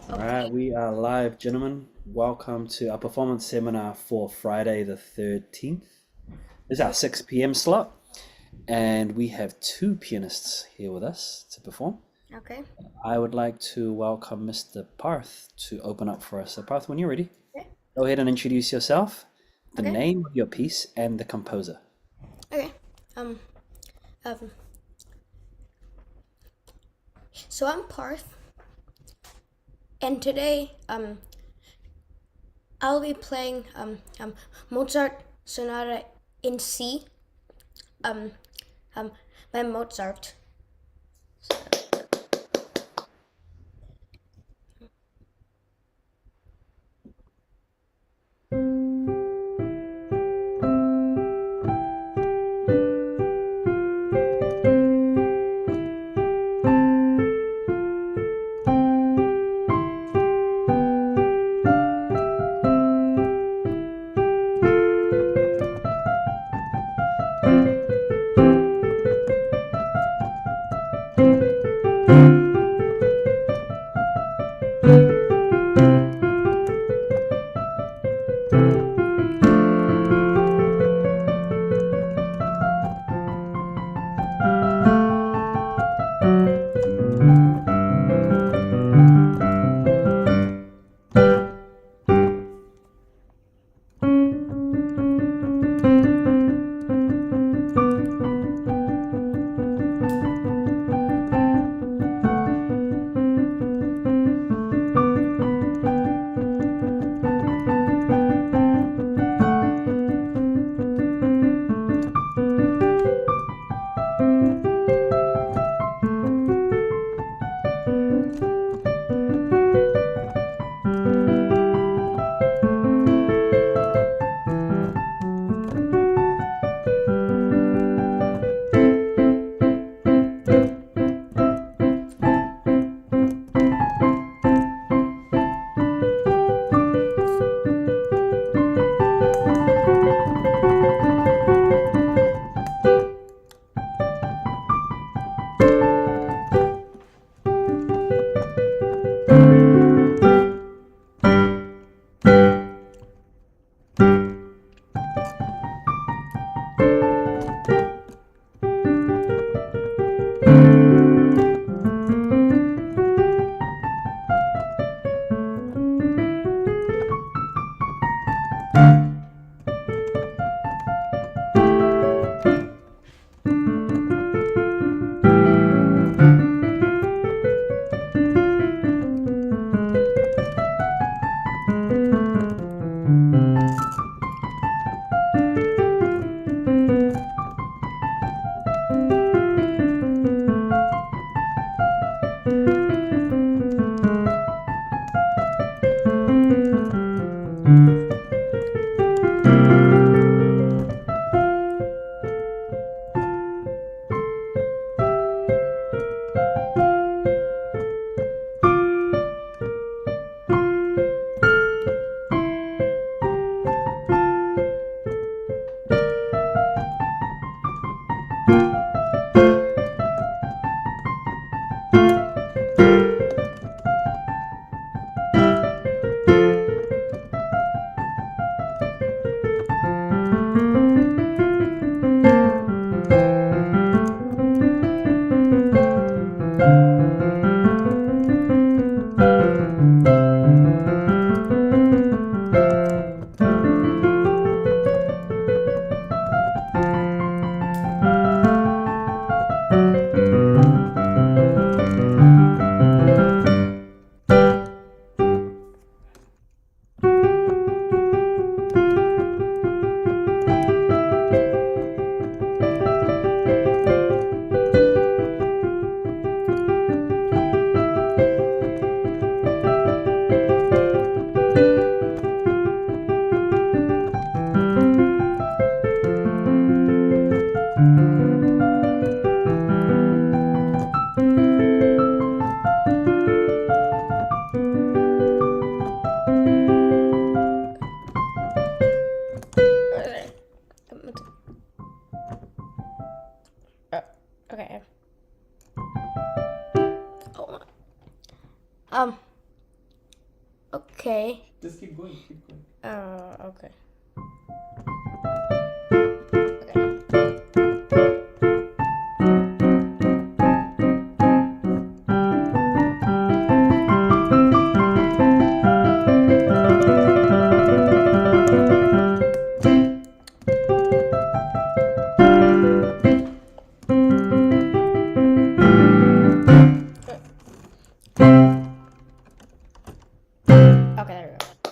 All right, Okay. we are live, gentlemen. Welcome to our performance seminar for Friday the 13th. This is our 6 p.m. slot, and we have two pianists here with us to perform. Okay. I would like to welcome Mr. Parth to open up for us. So, Parth, when you're ready, Okay. go ahead and introduce yourself, the Okay. name of your piece, and the composer. Okay. Um. um so I'm Parth, and today I'll be playing Mozart Sonata in C um by Mozart. Um. Okay. Just keep going, keep going. Okay. Okay. Okay, there we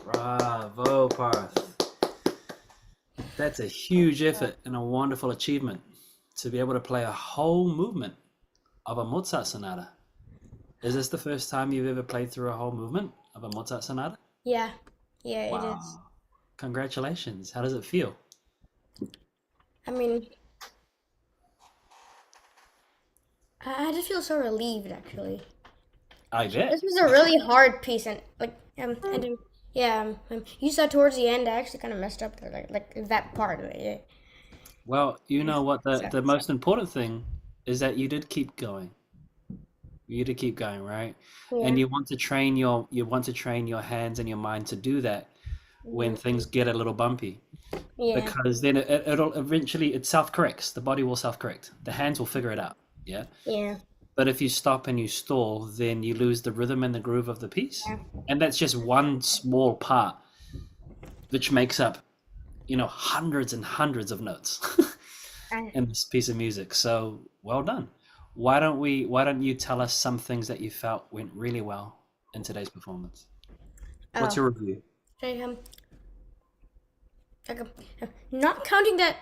go. Bravo, Parth. That's a huge effort and a wonderful achievement to be able to play a whole movement of a Mozart sonata. Is this the first time you've ever played through a whole movement of a Mozart sonata? Yeah. Yeah, it Wow. is. Congratulations. How does it feel? I mean, I just feel so relieved actually. I bet. This was a really hard piece, and yeah, you saw towards the end, I actually kind of messed up there, like that part of it. Yeah. Well, you know what So, the most important thing is that you did keep going. You did keep going, right? yeah. And you want to train your hands and your mind to do that when things get a little bumpy. Yeah. Because then it'll eventually it self-corrects. The body will self-correct. The hands will figure it out. Yeah. Yeah. But if you stop and you stall, then you lose the rhythm and the groove of the piece. Yeah. And that's just one small part, which makes up, hundreds and hundreds of notes in this piece of music. So well done. Why don't you tell us some things that you felt went really well in today's performance? What's Oh, your review? like, like, not counting that,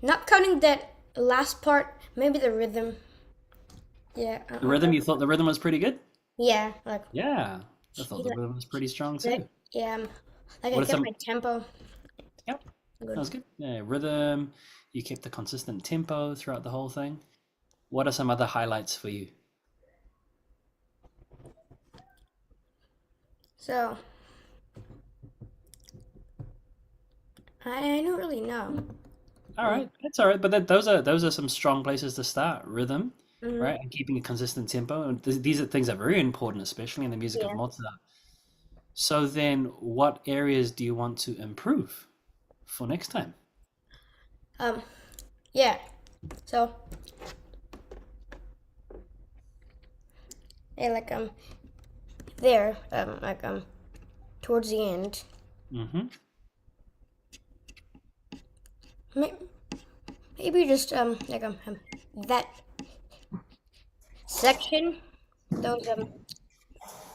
not counting that last part, maybe the rhythm. Yeah. The rhythm, you thought the rhythm was pretty good? Yeah, like, Yeah. I thought the yeah, rhythm was pretty strong too. yeah, like I What are kept some my tempo. Yep. Good. Sounds good. Yeah, rhythm. You kept the consistent tempo throughout the whole thing. What are some other highlights for you? So, I don't really know. All right, that's all right. But those are some strong places to start. Rhythm, Mhm. right, and keeping a consistent tempo. And these are things that are very important, especially in the music of Yeah. Mozart. So then, what areas do you want to improve for next time? Um, yeah. So, yeah, like there, towards the end, Mm-hmm. may- maybe just that section, those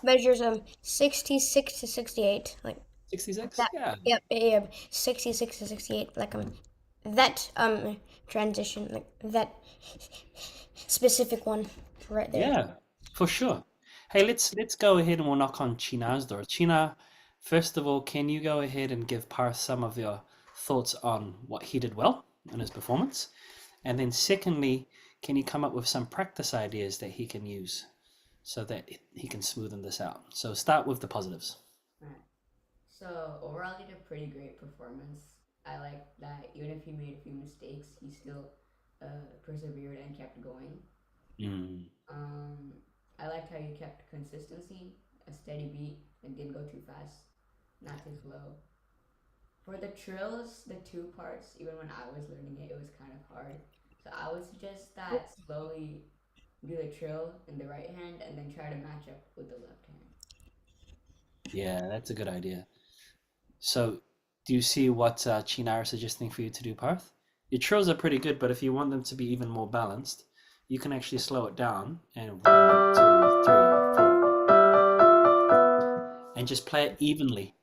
measures 66 to 68, like 66? that. Yeah. Yep, yeah, 66 to 68, like that transition, like that specific one right there. Yeah, for sure. Hey, let's go ahead and we'll knock on China's door. China, first of all, can you go ahead and give Parth some of your thoughts on what he did well in his performance? And then secondly, can you come up with some practice ideas that he can use so that he can smoothen this out? So start with the positives. Alright. So overall, he did a pretty great performance. I like that even if he made a few mistakes, he still persevered and kept going. Mm. I liked how you kept consistency, a steady beat, and didn't go too fast, not too slow. For the trills, the two parts, even when I was learning it, it was kind of hard. So I would suggest that slowly do the trill in the right hand and then try to match up with the left hand. Yeah, that's a good idea. So do you see what Chinar is suggesting for you to do, Parth? Your trills are pretty good, but if you want them to be even more balanced, you can actually slow it down and 1, 2, 3, 4, and just play it evenly,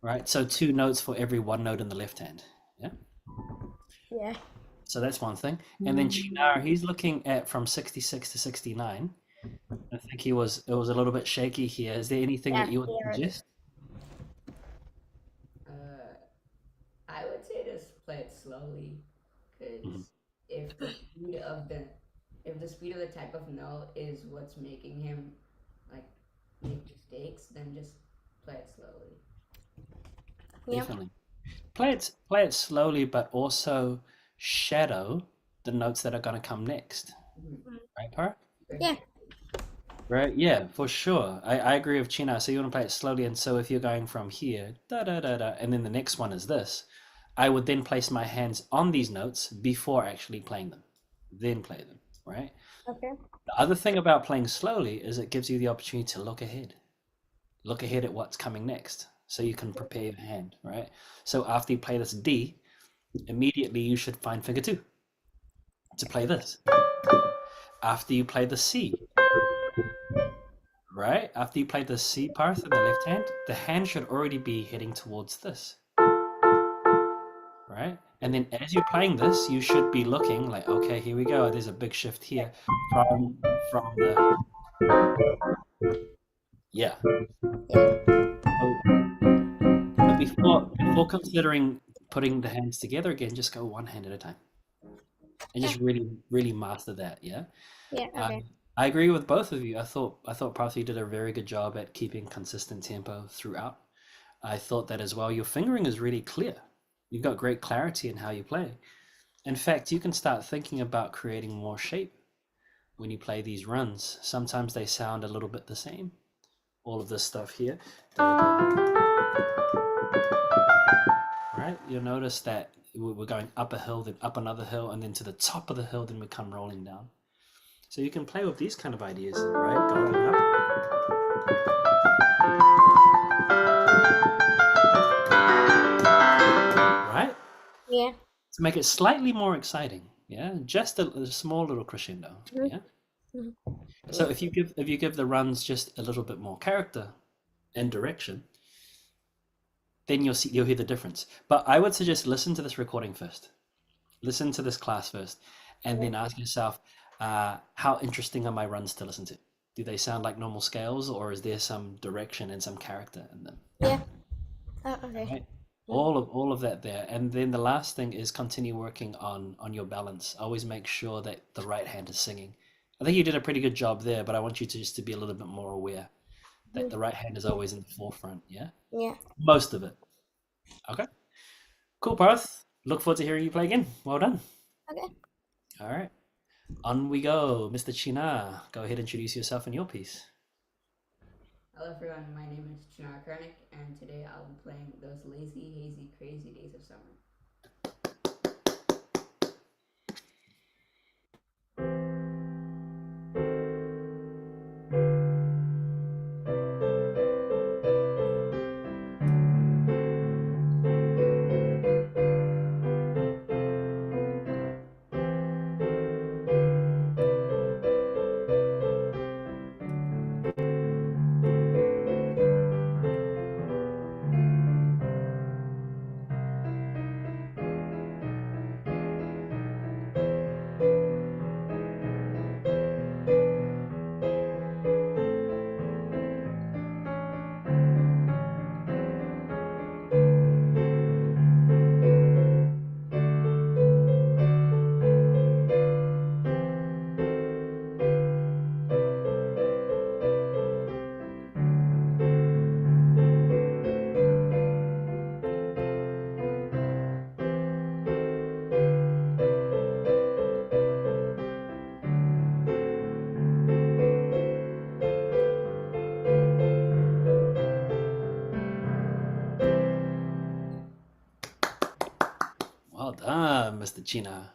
right? So 2 notes for every 1 note in the left hand. Yeah. Yeah. So that's one thing. And then Chinar, he's looking at from 66 to 69. I think it was a little bit shaky here. Is there anything Yeah, that you would yeah, suggest? I would say just play it slowly, because Mhm. if the speed of the if the speed of the type of note is what's making him like make mistakes, then just play it slowly. Yeah. Definitely. Play it slowly, but also shadow the notes that are going to come next. Mhm. Right, Parth? Great. Yeah. Right? Yeah, for sure. I agree with China. So you want to play it slowly, and so if you're going from here, da da da da, and then the next one is this, I would then place my hands on these notes before actually playing them, then play them, right? Okay. The other thing about playing slowly is it gives you the opportunity to look ahead at what's coming next, so you can prepare your hand, right? So after you play this D, immediately you should find finger two to play this. After you play the C, right? After you play the C part in the left hand, the hand should already be heading towards this, right? And then as you're playing this, you should be looking like, okay, here we go. There's a big shift here from the yeah. Yeah. So, but before considering putting the hands together again, just go one hand at a time and Yeah. just really master that. Yeah. Yeah. Okay. I agree with both of you. I thought Parthy did a very good job at keeping consistent tempo throughout. I thought that as well. Your fingering is really clear. You've got great clarity in how you play. In fact, you can start thinking about creating more shape when you play these runs. Sometimes they sound a little bit the same. All of this stuff here. Right? You'll notice that we're going up a hill, then up another hill, and then to the top of the hill, then we come rolling down. So you can play with these kind of ideas, right? Going up, right? Yeah. To make it slightly more exciting, yeah? Just a small little crescendo, Mhm. yeah? Mhm. So if you give the runs just a little bit more character and direction, then you'll hear the difference. But I would suggest listen to this recording first. Listen to this class first, and Yeah. then ask yourself, how interesting are my runs to listen to? Do they sound like normal scales, or is there some direction and some character in them? Yeah. Okay. Right? All of that there, and then the last thing is continue working on your balance. Always make sure that the right hand is singing. I think you did a pretty good job there, but I want you to just to be a little bit more aware that Mhm. the right hand is always in the forefront. Yeah, Yeah. most of it. Okay, cool, Parth. Look forward to hearing you play again. Well done. Okay. All right, on we go, Mr. China. Go ahead, introduce yourself and your piece. Hello everyone, my name is Chinar Karnik, and today I'll be playing Those Lazy, Hazy, Crazy Days of Summer. Well done, Mr. China.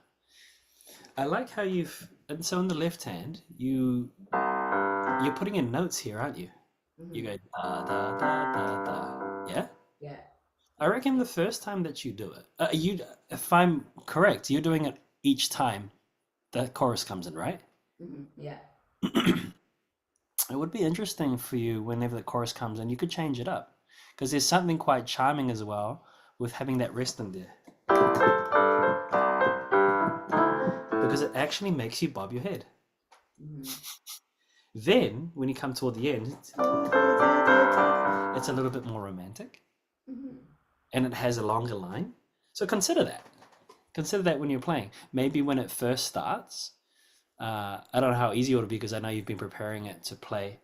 I like how you've and so on the left hand, you're putting in notes here, aren't you? You Mm-hmm. go da da da da da. Yeah? Yeah. I reckon the first time that you do it, if I'm correct, you're doing it each time the chorus comes in, right? Mm-hmm. Yeah. It would be interesting for you whenever the chorus comes in, you could change it up. Because there's something quite charming as well with having that rest in there. Because it actually makes you bob your head. Mm-hmm. Then, when you come toward the end, it's a little bit more romantic Mm-hmm. and it has a longer line. So consider that. Consider that when you're playing. Maybe when it first starts, I don't know how easy it would be because I know you've been preparing it to play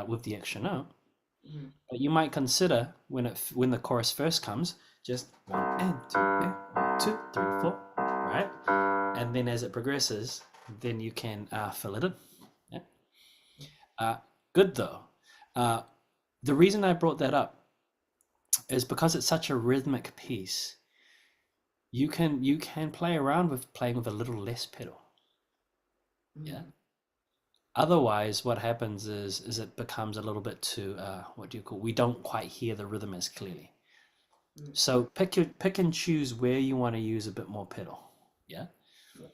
with the extra note. Mm-hmm. But you might consider when the chorus first comes, just 1 2 3 4, right? And then as it progresses, then you can fill it in. Yeah? Uh, Good though. Uh, the reason I brought that up is because it's such a rhythmic piece. You can play around with playing with a little less pedal. Yeah. Mm. Otherwise, what happens is it becomes a little bit too what do you call? We don't quite hear the rhythm as clearly. Mm. So pick and choose where you want to use a bit more pedal. Yeah. Yeah.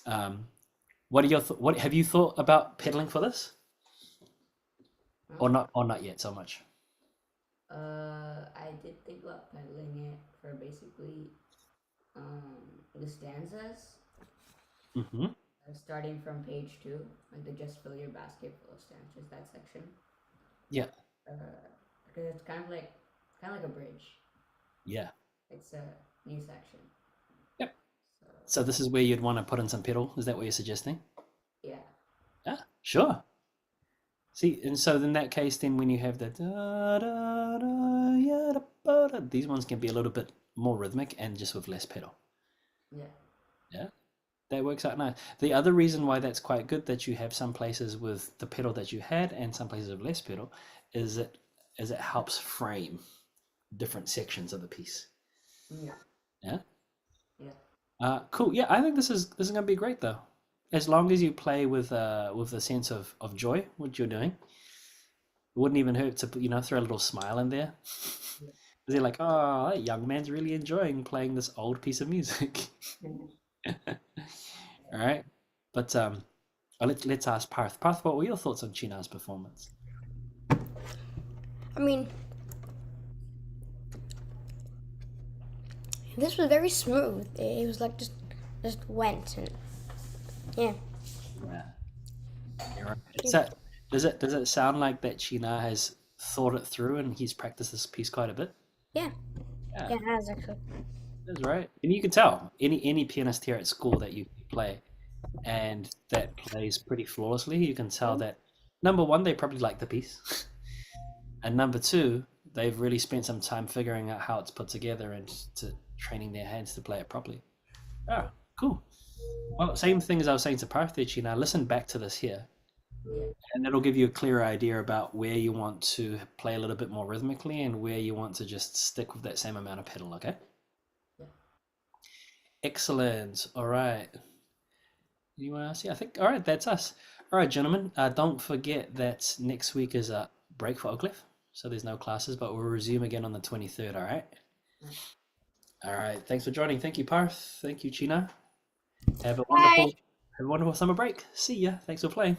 Um, what are your what have you thought about pedaling for this, Huh? or not yet so much? I did think about pedaling it for basically the stanzas, Hmm. starting from page two, like the just fill your basket full of stanzas, that section. Yeah. Because it's kind of like a bridge. Yeah. It's a new section. Yep. So So this is where you'd want to put in some pedal. Is that what you're suggesting? yeah, Yeah. Sure. See, and so in that case, then when you have the da, da, da, ya, da, ba, da, these ones can be a little bit more rhythmic and just with less pedal. yeah, Yeah, that works out nice. The other reason why that's quite good that you have some places with the pedal that you had and some places with less pedal is it helps frame different sections of the piece. yeah, Yeah. yeah. Cool. Yeah, I think this is gonna be great though. As long as you play with a sense of joy, what you're doing, it wouldn't even hurt to throw a little smile in there. Yeah. Because you're like, oh, that young man's really enjoying playing this old piece of music. All right. But let's ask Parth. Parth, what were your thoughts on China's performance? I mean, this was very smooth. It was like just went and yeah. Yeah. You're right. Does it sound like that China has thought it through and he's practiced this piece quite a bit? Yeah, Yeah, yeah, it has actually. that's right. And you can tell any pianist here at school that you play and that plays pretty flawlessly, you can tell that number one, they probably like the piece. And number two, they've really spent some time figuring out how it's put together and to training their hands to play it properly. Oh, cool. Well, same thing as I was saying to Parthich, listen back to this here, Yeah. and it'll give you a clearer idea about where you want to play a little bit more rhythmically and where you want to just stick with that same amount of pedal, okay? Yeah. Excellent. All right. Anyone else? Yeah, I think, all right, that's us. All right, gentlemen, don't forget that next week is a break for Oakleaf, so there's no classes, but we'll resume again on the 23rd, all right? Yeah. All right, thanks for joining. Thank you, Parth. Thank you, China. Have a Bye. wonderful, have a wonderful summer break. See ya. Thanks for playing.